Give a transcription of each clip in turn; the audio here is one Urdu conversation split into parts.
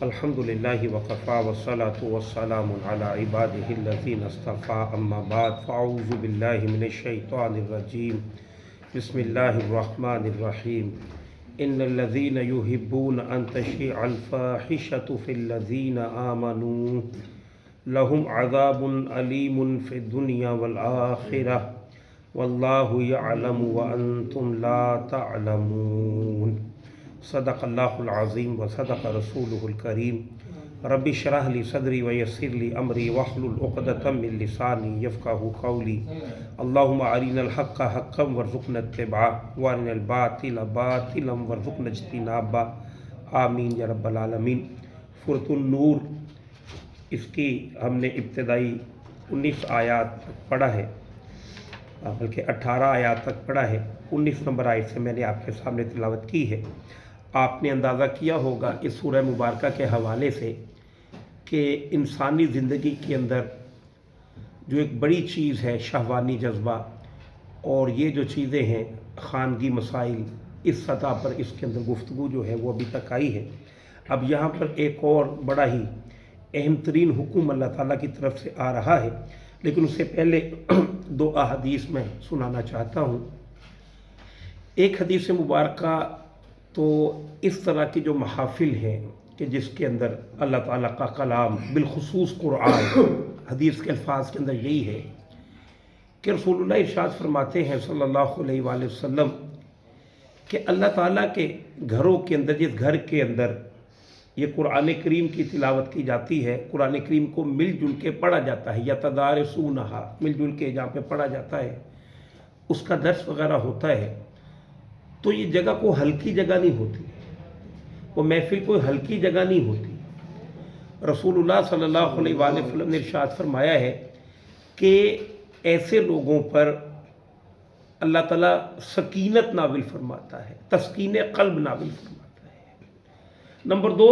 الحمدللہ وقفا والصلاة والسلام علی عبادہ الذین اصطفیٰ اما بعد فاعوذ باللہ من الشیطان الرجیم بسم اللہ الرحمن الرحیم ان الذین یحبون ان تشیع الفاحشۃ فی الذین آمنوا لہم عذاب علیم فی الدنیا والآخرہ واللہ یعلم وانتم لا تعلمون۔ صدق اللہ العظیم و صدق رسولہ الکریم۔ رب اشرح لی صدری ویسر لی امری واحلل عقدۃ من لسانی یفقہوا قولی۔ اللہم ارنا الحق حقا وارزقنا اتباعہ وارنا الباطل باطلا وارزقنا اجتنابہ، آمین یا رب العالمین۔ سورۃ النور، اس کی ہم نے ابتدائی 19 آیات پڑھا ہے، بلکہ 18 آیات تک پڑھا ہے۔ 19 نمبر آیت سے میں نے آپ کے سامنے تلاوت کی ہے۔ آپ نے اندازہ کیا ہوگا اس سورہ مبارکہ کے حوالے سے کہ انسانی زندگی کے اندر جو ایک بڑی چیز ہے شہوانی جذبہ، اور یہ جو چیزیں ہیں خانگی مسائل، اس سطح پر اس کے اندر گفتگو جو ہے وہ ابھی تک آئی ہے۔ اب یہاں پر ایک اور بڑا ہی اہم ترین حکم اللہ تعالیٰ کی طرف سے آ رہا ہے، لیکن اس سے پہلے 2 احادیث میں سنانا چاہتا ہوں۔ ایک حدیث مبارکہ تو اس طرح کی جو محافل ہیں کہ جس کے اندر اللہ تعالیٰ کا کلام، بالخصوص قرآن، حدیث کے الفاظ کے اندر یہی ہے کہ رسول اللہ ارشاد فرماتے ہیں صلی اللہ علیہ وآلہ وسلم کہ اللہ تعالیٰ کے گھروں کے اندر، جس گھر کے اندر یہ قرآن کریم کی تلاوت کی جاتی ہے، قرآن کریم کو مل جل کے پڑھا جاتا ہے، یا تدارسونہا، مل جل کے جہاں پہ پڑھا جاتا ہے، اس کا درس وغیرہ ہوتا ہے، تو یہ جگہ کو ہلکی جگہ نہیں ہوتی، وہ محفل کوئی ہلکی جگہ نہیں ہوتی۔ رسول اللہ صلی اللہ علیہ وآلہ وسلم نے ارشاد فرمایا ہے کہ ایسے لوگوں پر اللہ تعالیٰ سکینت نازل فرماتا ہے، تسکین قلب نازل فرماتا ہے۔ نمبر 2،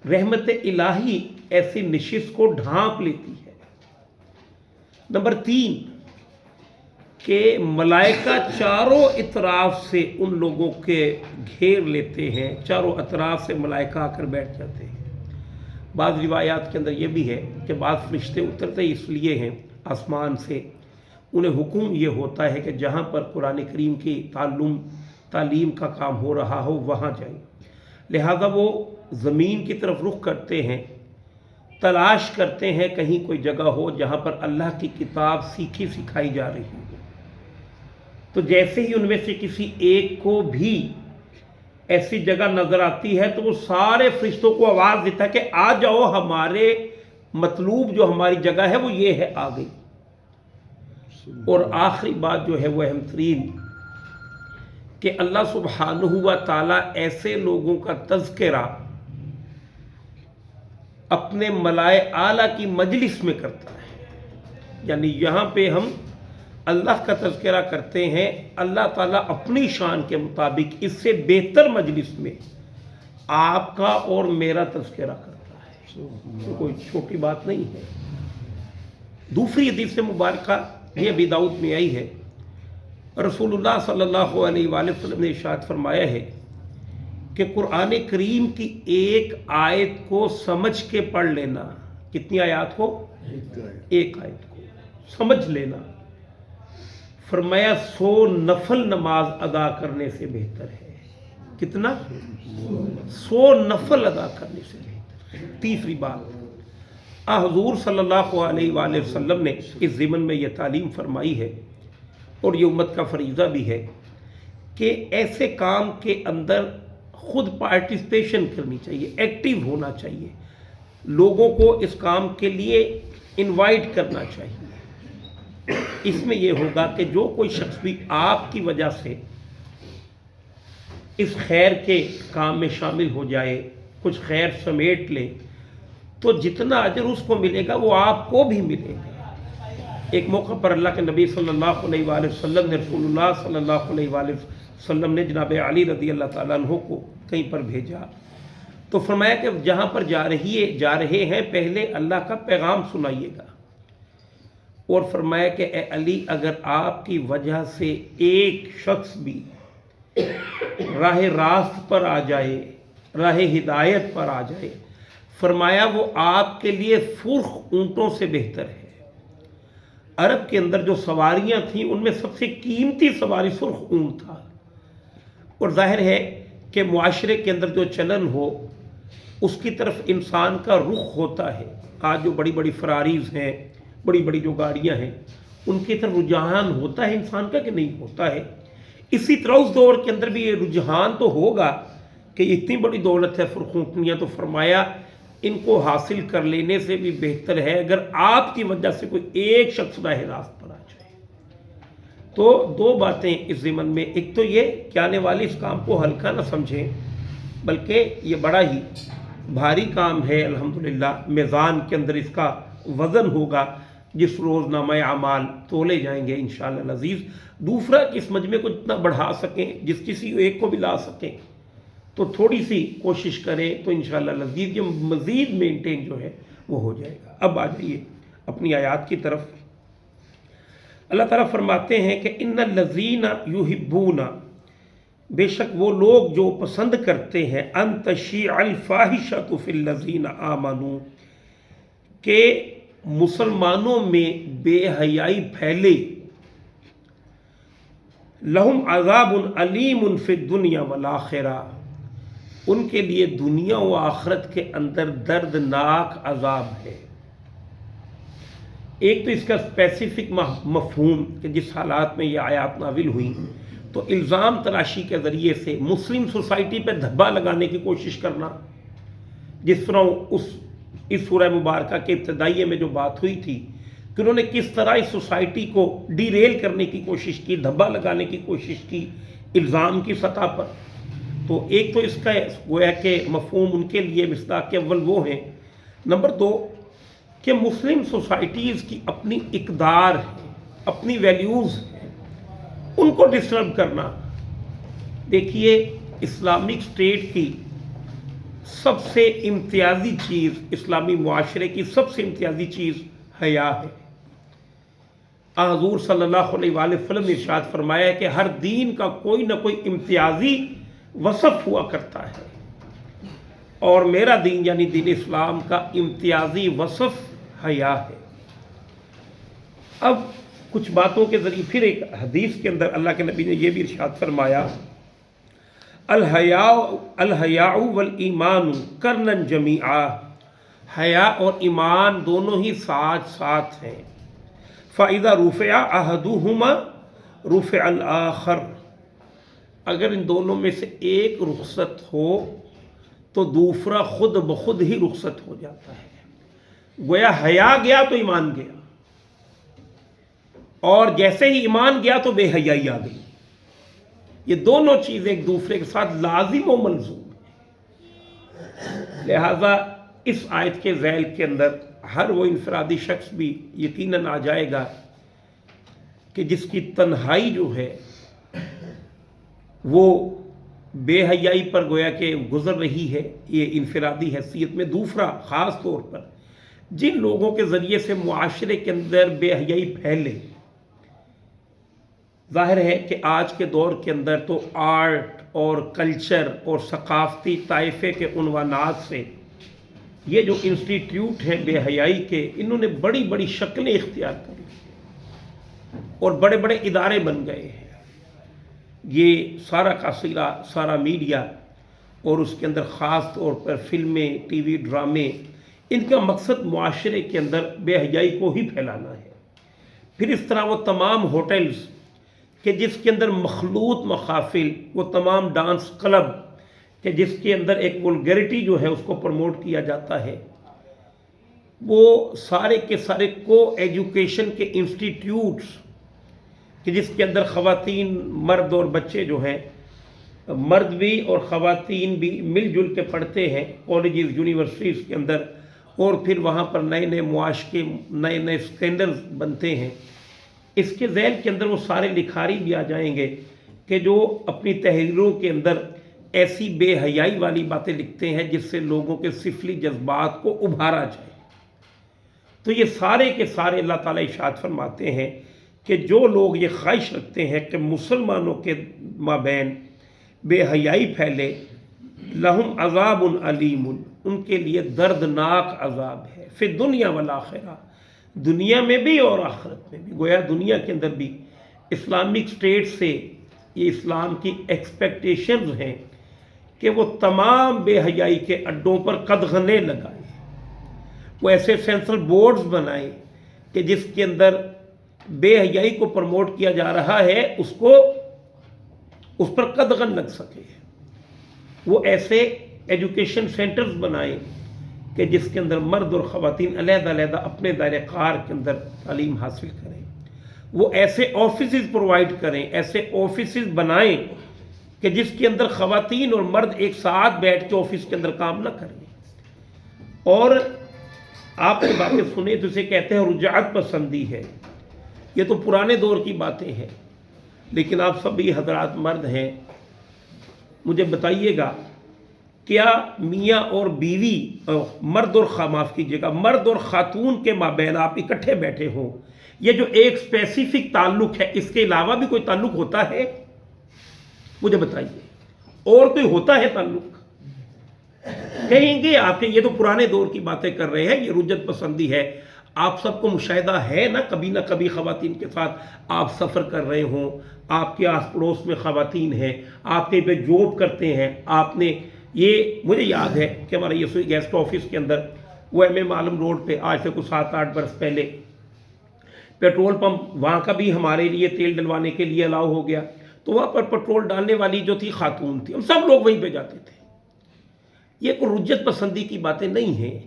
رحمت الہی ایسی نشست کو ڈھانپ لیتی ہے۔ نمبر 3، کہ ملائکہ چاروں اطراف سے ان لوگوں کے گھیر لیتے ہیں، چاروں اطراف سے ملائکہ آ کر بیٹھ جاتے ہیں۔ بعض روایات کے اندر یہ بھی ہے کہ بعض فرشتے اترتے اس لیے ہیں آسمان سے، انہیں حکم یہ ہوتا ہے کہ جہاں پر قرآن کریم کی تعلیم کا کام ہو رہا ہو وہاں جائیں، لہذا وہ زمین کی طرف رخ کرتے ہیں، تلاش کرتے ہیں کہیں کوئی جگہ ہو جہاں پر اللہ کی کتاب سیکھی سکھائی جا رہی ہو۔ تو جیسے ہی ان میں سے کسی ایک کو بھی ایسی جگہ نظر آتی ہے تو وہ سارے فرشتوں کو آواز دیتا ہے کہ آ جاؤ، ہمارے مطلوب جو ہماری جگہ ہے وہ یہ ہے، آ گئی۔ اور آخری بات جو ہے وہ اہم ترین، کہ اللہ سبحانہ و تعالیٰ ایسے لوگوں کا تذکرہ اپنے ملائے اعلیٰ کی مجلس میں کرتا ہے، یعنی یہاں پہ ہم اللہ کا تذکرہ کرتے ہیں، اللہ تعالیٰ اپنی شان کے مطابق اس سے بہتر مجلس میں آپ کا اور میرا تذکرہ کرتا ہے، تو کوئی چھوٹی بات نہیں ہے۔ دوسری حدیث مبارکہ یہ ابی داؤد میں آئی ہے، رسول اللہ صلی اللہ علیہ وآلہ وسلم نے ارشاد فرمایا ہے کہ قرآن کریم کی ایک آیت کو سمجھ کے پڑھ لینا، کتنی آیات کو؟ ایک آیت کو سمجھ لینا، فرمایا 100 نفل نماز ادا کرنے سے بہتر ہے۔ کتنا؟ 100 نفل ادا کرنے سے بہتر ہے۔ تیسری بات، حضور صلی اللہ علیہ وآلہ وسلم نے اس ضمن میں یہ تعلیم فرمائی ہے، اور یہ امت کا فریضہ بھی ہے، کہ ایسے کام کے اندر خود پارٹیسپیشن کرنی چاہیے، ایکٹیو ہونا چاہیے، لوگوں کو اس کام کے لیے انوائٹ کرنا چاہیے۔ اس میں یہ ہوگا کہ جو کوئی شخص بھی آپ کی وجہ سے اس خیر کے کام میں شامل ہو جائے، کچھ خیر سمیٹ لے، تو جتنا اجر اس کو ملے گا وہ آپ کو بھی ملے گا۔ ایک موقع پر اللہ کے نبی صلی اللہ علیہ وآلہ وسلم نے، رسول اللہ صلی اللہ علیہ وآلہ وسلم نے جناب علی رضی اللہ تعالیٰ عنہ کو کہیں پر بھیجا، تو فرمایا کہ جہاں پر جا رہے ہیں پہلے اللہ کا پیغام سنائیے گا، اور فرمایا کہ اے علی، اگر آپ کی وجہ سے ایک شخص بھی راہ راست پر آ جائے راہ ہدایت پر آ جائے، فرمایا وہ آپ کے لیے سرخ اونٹوں سے بہتر ہے۔ عرب کے اندر جو سواریاں تھیں ان میں سب سے قیمتی سواری سرخ اونٹ تھا، اور ظاہر ہے کہ معاشرے کے اندر جو چلن ہو اس کی طرف انسان کا رخ ہوتا ہے۔ آج جو بڑی بڑی فراریز ہیں، بڑی بڑی جو گاڑیاں ہیں، ان کی طرف رجحان ہوتا ہے انسان کا کہ نہیں ہوتا ہے؟ اسی طرح اس دور کے اندر بھی یہ رجحان تو ہوگا کہ اتنی بڑی دولت ہے سرخ اونٹنیاں، تو فرمایا ان کو حاصل کر لینے سے بھی بہتر ہے اگر آپ کی وجہ سے کوئی ایک شخص راہ راست پر آ جائے۔ تو دو باتیں اس ضمن میں، ایک تو یہ کہ آنے والے اس کام کو ہلکا نہ سمجھیں، بلکہ یہ بڑا ہی بھاری کام ہے۔ الحمدللہ میزان کے اندر اس کا وزن ہوگا جس روز نامہ اعمال تولے جائیں گے انشاءاللہ العزیز۔ دوسرا کہ اس مجمع کو جتنا بڑھا سکیں، جس کسی ایک کو بھی لا سکیں تو تھوڑی سی کوشش کریں تو انشاءاللہ العزیز یہ مزید مینٹین جو ہے وہ ہو جائے گا۔ اب آ جائیے اپنی آیات کی طرف۔ اللہ تعالیٰ فرماتے ہیں کہ ان الذین یحبون، بے شک وہ لوگ جو پسند کرتے ہیں، ان تشیع الفاحشۃ فی الذین آمنوا، کہ مسلمانوں میں بے حیائی پھیلے، لہم عذاب علیم فی الدنیا والآخرہ، ان کے لیے دنیا و آخرت کے اندر دردناک عذاب ہے۔ ایک تو اس کا اسپیسیفک مفہوم کہ جس حالات میں یہ آیات نازل ہوئیں تو الزام تلاشی کے ذریعے سے مسلم سوسائٹی پہ دھبا لگانے کی کوشش کرنا، جس طرح اس سورہ مبارکہ کے ابتدائیے میں جو بات ہوئی تھی کہ انہوں نے کس طرح اس سوسائٹی کو ڈی ریل کرنے کی کوشش کی، دھبا لگانے کی کوشش کی الزام کی سطح پر۔ تو ایک تو اس کا گویا کہ مفہوم ان کے لیے مصداق اول وہ ہیں۔ نمبر دو کہ مسلم سوسائٹیز کی اپنی اقدار ہے، اپنی ویلیوز ہیں، ان کو ڈسٹرب کرنا۔ دیکھیے اسلامک اسٹیٹ کی سب سے امتیازی چیز، اسلامی معاشرے کی سب سے امتیازی چیز حیا ہے۔ حضور صلی اللہ علیہ وآلہ وسلم نے ارشاد فرمایا ہے کہ ہر دین کا کوئی نہ کوئی امتیازی وصف ہوا کرتا ہے، اور میرا دین یعنی دین اسلام کا امتیازی وصف حیا ہے۔ اب کچھ باتوں کے ذریعے پھر ایک حدیث کے اندر اللہ کے نبی نے یہ بھی ارشاد فرمایا، الحیاء والایمان قرنا جمیعا، حیا اور ایمان دونوں ہی ساتھ ساتھ ہیں۔ فَإِذَا رُفِعَ أَحَدُهُمَا رُفِعَ الْآخَرُ، اگر ان دونوں میں سے ایک رخصت ہو تو دوسرا خود بخود ہی رخصت ہو جاتا ہے۔ گویا حیا گیا تو ایمان گیا، اور جیسے ہی ایمان گیا تو بے حیائی آ گئی۔ یہ دونوں چیزیں ایک دوسرے کے ساتھ لازم و ملزوم ہیں۔ لہذا اس آیت کے ذیل کے اندر ہر وہ انفرادی شخص بھی یقیناً آ جائے گا کہ جس کی تنہائی جو ہے وہ بے حیائی پر گویا کہ گزر رہی ہے، یہ انفرادی حیثیت میں۔ دوسرا خاص طور پر جن لوگوں کے ذریعے سے معاشرے کے اندر بے حیائی پھیلے، ظاہر ہے کہ آج کے دور کے اندر تو آرٹ اور کلچر اور ثقافتی طائفے کے عنوانات سے یہ جو انسٹیٹیوٹ ہیں بے حیائی کے، انہوں نے بڑی بڑی شکلیں اختیار کر لی اور بڑے بڑے ادارے بن گئے ہیں۔ یہ سارا کا سارا میڈیا اور اس کے اندر خاص طور پر فلمیں، ٹی وی ڈرامے، ان کا مقصد معاشرے کے اندر بے حیائی کو ہی پھیلانا ہے۔ پھر اس طرح وہ تمام ہوٹلز کہ جس کے اندر مخلوط محافل، وہ تمام ڈانس کلب کہ جس کے اندر ایک ولگریٹی جو ہے اس کو پروموٹ کیا جاتا ہے، وہ سارے کے سارے کو ایجوکیشن کے انسٹیٹیوٹس کہ جس کے اندر خواتین، مرد اور بچے جو ہیں، مرد بھی اور خواتین بھی مل جل کے پڑھتے ہیں کالجز، یونیورسٹیز کے اندر، اور پھر وہاں پر نئے نئے معاشقے، نئے نئے اسٹینڈرڈز بنتے ہیں۔ اس کے ذیل کے اندر وہ سارے لکھاری بھی آ جائیں گے کہ جو اپنی تحریروں کے اندر ایسی بے حیائی والی باتیں لکھتے ہیں جس سے لوگوں کے سفلی جذبات کو ابھارا جائے۔ تو یہ سارے کے سارے اللہ تعالیٰ ارشاد فرماتے ہیں کہ جو لوگ یہ خواہش رکھتے ہیں کہ مسلمانوں کے مابین بے حیائی پھیلے، لہم عذاب علیم، ان کے لیے دردناک عذاب ہے، فی دنیا والآخرہ، دنیا میں بھی اور آخرت میں بھی۔ گویا دنیا کے اندر بھی اسلامک اسٹیٹ سے یہ اسلام کی ایکسپیکٹیشنز ہیں کہ وہ تمام بے حیائی کے اڈوں پر قدغنیں لگائے، وہ ایسے سینسر بورڈز بنائے کہ جس کے اندر بے حیائی کو پروموٹ کیا جا رہا ہے اس پر قدغن لگ سکے، وہ ایسے ایجوکیشن سینٹرز بنائیں کہ جس کے اندر مرد اور خواتین علیحدہ علیحدہ اپنے دائرۂ کار کے اندر تعلیم حاصل کریں، وہ ایسے آفیسز پرووائڈ کریں، ایسے آفیسز بنائیں کہ جس کے اندر خواتین اور مرد ایک ساتھ بیٹھ کے آفس کے اندر کام نہ کریں۔ اور آپ نے باتیں سنیں تو اسے کہتے ہیں رجعت پسندی ہے، یہ تو پرانے دور کی باتیں ہیں، لیکن آپ سبھی حضرات مرد ہیں، مجھے بتائیے گا کیا میاں اور بیوی، مرد اور معاف کیجیے گا، مرد اور خاتون کے مابین آپ اکٹھے بیٹھے ہوں، یہ جو ایک اسپیسیفک تعلق ہے اس کے علاوہ بھی کوئی تعلق ہوتا ہے؟ مجھے بتائیے، اور کوئی ہوتا ہے تعلق؟ کہیں گے آپ کے یہ تو پرانے دور کی باتیں کر رہے ہیں، یہ رجعت پسندی ہے۔ آپ سب کو مشاہدہ ہے نا کبھی خواتین کے ساتھ آپ سفر کر رہے ہوں، آپ کے آس پڑوس میں خواتین ہیں، آپ کہیں پہ جاب کرتے ہیں، آپ نے یہ مجھے یاد ہے کہ ہمارا یسوئی گیسٹ آفس کے اندر وہ ایم اے عالم روڈ پہ آج سے کچھ 7-8 برس پہلے پیٹرول پمپ، وہاں کا بھی ہمارے لیے تیل ڈلوانے کے لیے الاؤ ہو گیا، تو وہاں پر پیٹرول ڈالنے والی جو تھی خاتون تھی، ہم سب لوگ وہیں پہ جاتے تھے۔ یہ کوئی رجعت پسندی کی باتیں نہیں ہیں،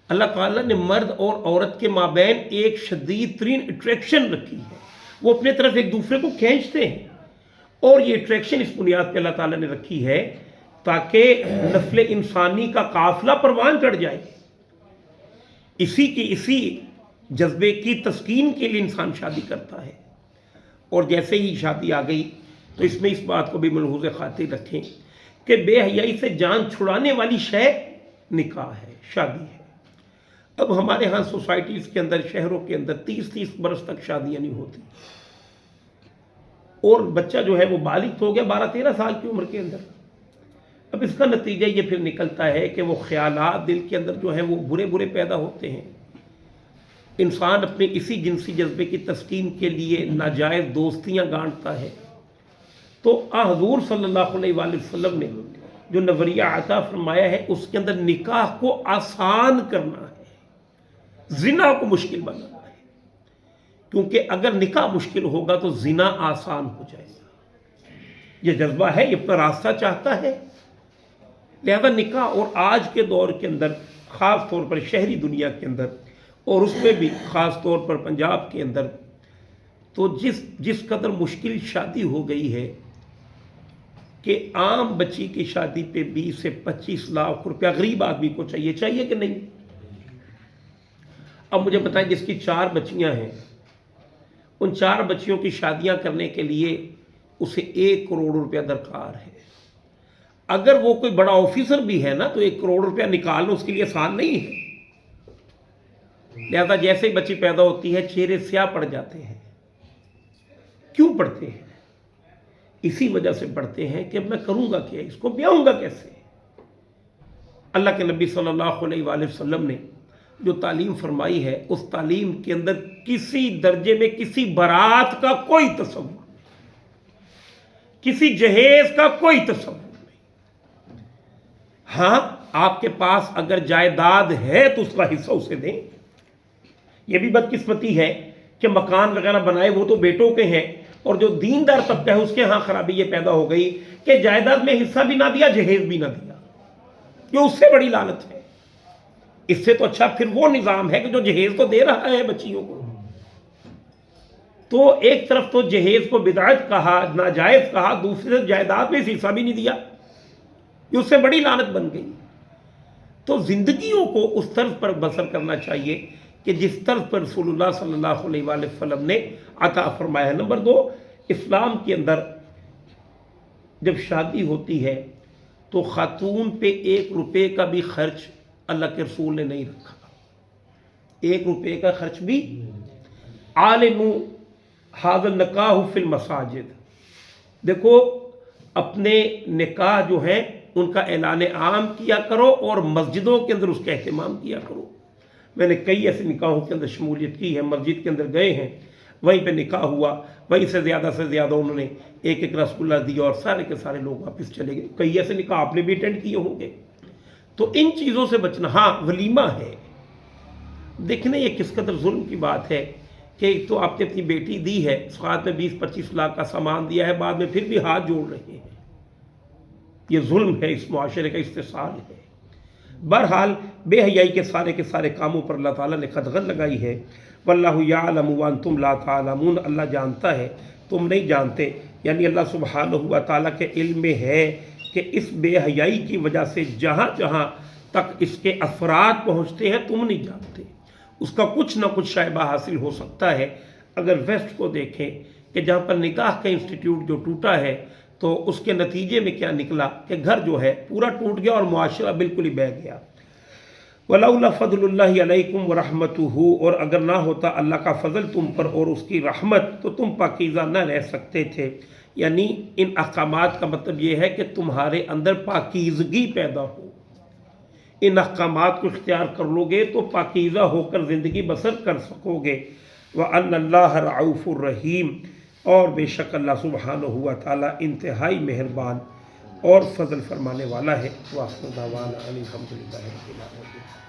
اللہ تعالیٰ نے مرد اور عورت کے مابین ایک شدید ترین اٹریکشن رکھی ہے، وہ اپنے طرف ایک دوسرے کو کھینچتے ہیں، اور یہ اٹریکشن اس بنیاد پہ اللہ تعالیٰ نے رکھی ہے تاکہ نسل انسانی کا قافلہ پروان چڑھ جائے۔ اسی جذبے کی تسکین کے لیے انسان شادی کرتا ہے، اور جیسے ہی شادی آ گئی تو اس میں اس بات کو بھی ملحوظ خاطر رکھیں کہ بے حیائی سے جان چھڑانے والی شے نکاح ہے، شادی ہے۔ اب ہمارے ہاں سوسائٹیز کے اندر، شہروں کے اندر 30 برس تک شادیاں نہیں ہوتی، اور بچہ جو ہے وہ بالغ ہو گیا 12-13 سال کی عمر کے اندر۔ اب اس کا نتیجہ یہ پھر نکلتا ہے کہ وہ خیالات دل کے اندر جو ہیں وہ برے پیدا ہوتے ہیں، انسان اپنے اسی جنسی جذبے کی تسکین کے لیے ناجائز دوستیاں گانٹتا ہے۔ تو حضور صلی اللہ علیہ وآلہ وسلم نے جو نظریہ عطا فرمایا ہے اس کے اندر نکاح کو آسان کرنا ہے، زنا کو مشکل بنانا ہے، کیونکہ اگر نکاح مشکل ہوگا تو زنا آسان ہو جائے گا۔ یہ جذبہ ہے، یہ اپنا راستہ چاہتا ہے، لہذا نکاح، اور آج کے دور کے اندر خاص طور پر شہری دنیا کے اندر، اور اس میں بھی خاص طور پر پنجاب کے اندر، تو جس قدر مشکل شادی ہو گئی ہے کہ عام بچی کی شادی پہ 20 سے 25 لاکھ روپیہ غریب آدمی کو چاہیے کہ نہیں؟ اب مجھے بتائیں، جس کی 4 بچیاں ہیں، ان 4 بچیوں کی شادیاں کرنے کے لیے اسے 1 کروڑ روپیہ درکار ہے۔ اگر وہ کوئی بڑا آفیسر بھی ہے نا تو 1 کروڑ روپیہ نکالنا اس کے لیے آسان نہیں ہے۔ لہذا جیسے ہی بچی پیدا ہوتی ہے چہرے سیاہ پڑ جاتے ہیں۔ کیوں پڑتے ہیں؟ اسی وجہ سے پڑھتے ہیں کہ اب میں کروں گا کیا، اس کو بیاؤں گا کیسے؟ اللہ کے نبی صلی اللہ علیہ وآلہ وسلم نے جو تعلیم فرمائی ہے اس تعلیم کے اندر کسی درجے میں کسی بارات کا کوئی تصور نہیں، کسی جہیز کا کوئی تصور نہیں۔ ہاں، آپ کے پاس اگر جائیداد ہے تو اس کا حصہ اسے دیں۔ یہ بھی بدقسمتی ہے کہ مکان وغیرہ بنائے وہ تو بیٹوں کے ہیں، اور جو دیندار طبقہ ہے اس کے ہاں خرابی یہ پیدا ہو گئی کہ جائیداد میں حصہ بھی نہ دیا، جہیز بھی نہ دیا۔ یہ اس سے بڑی لعنت ہے۔ اس سے تو اچھا پھر وہ نظام ہے کہ جو جہیز تو دے رہا ہے بچیوں کو، تو ایک طرف تو جہیز کو بدعت کہا، ناجائز کہا، دوسری طرف جائیداد میں حصہ بھی نہیں دیا، یہ اس سے بڑی لعنت بن گئی۔ تو زندگیوں کو اس طرز پر بسر کرنا چاہیے کہ جس طرز پر رسول اللہ صلی اللہ علیہ وآلہ وسلم نے عطا فرمایا ہے۔ نمبر 2، اسلام کے اندر جب شادی ہوتی ہے تو خاتون پہ 1 روپے کا بھی خرچ اللہ کے رسول نے نہیں رکھا، 1 روپے کا خرچ بھی۔ عالموا ھذا النکاح فی المساجد، دیکھو اپنے نکاح جو ہے ان کا اعلان عام کیا کرو اور مسجدوں کے اندر اس کا اہتمام کیا کرو۔ میں نے کئی ایسے نکاحوں کے اندر شمولیت کی ہے، مسجد کے اندر گئے ہیں، وہیں پہ نکاح ہوا، وہیں سے زیادہ انہوں نے ایک ایک رسگلہ دیا اور سارے کے سارے لوگ واپس چلے گئے۔ کئی ایسے نکاح آپ نے بھی اٹینڈ کیے ہوں گے۔ تو ان چیزوں سے بچنا۔ ہاں ولیمہ ہے، دیکھنا یہ کس قدر ظلم کی بات ہے کہ ایک تو آپ نے اپنی بیٹی دی ہے، ساتھ میں 20-25 لاکھ کا سامان دیا ہے، بعد میں پھر بھی ہاتھ جوڑ رہے ہیں۔ یہ ظلم ہے، اس معاشرے کا استحصال ہے۔ بہرحال بے حیائی کے سارے کاموں پر اللہ تعالیٰ نے قدغن لگائی ہے۔ واللہ یعلم وانتم لا تعلمون، اللہ جانتا ہے تم نہیں جانتے، یعنی اللہ سبحانہ و تعالیٰ کے علم میں ہے کہ اس بے حیائی کی وجہ سے جہاں جہاں تک اس کے اثرات پہنچتے ہیں تم نہیں جانتے، اس کا کچھ نہ کچھ شائبہ حاصل ہو سکتا ہے۔ اگر ویسٹ کو دیکھیں کہ جہاں پر نکاح کا انسٹیٹیوٹ جو ٹوٹا ہے تو اس کے نتیجے میں کیا نکلا کہ گھر جو ہے پورا ٹوٹ گیا اور معاشرہ بالکل ہی بہہ گیا۔ وَلَوْلَا فَضْلُ اللَّهِ عَلَيْكُمْ وَرَحْمَتُهُ، اور اگر نہ ہوتا اللہ کا فضل تم پر اور اس کی رحمت تو تم پاکیزہ نہ رہ سکتے تھے۔ یعنی ان احکامات کا مطلب یہ ہے کہ تمہارے اندر پاکیزگی پیدا ہو، ان احکامات کو اختیار کر لو گے تو پاکیزہ ہو کر زندگی بسر کر سکو گے۔ وَأَنَّ اللَّهَ رَعُوفٌ رَحِيمٌ، اور بے شک اللہ سبحانہ و تعالیٰ انتہائی مہربان اور فضل فرمانے والا ہے۔ وآخر دعوانا ان الحمد للہ رب العالمین۔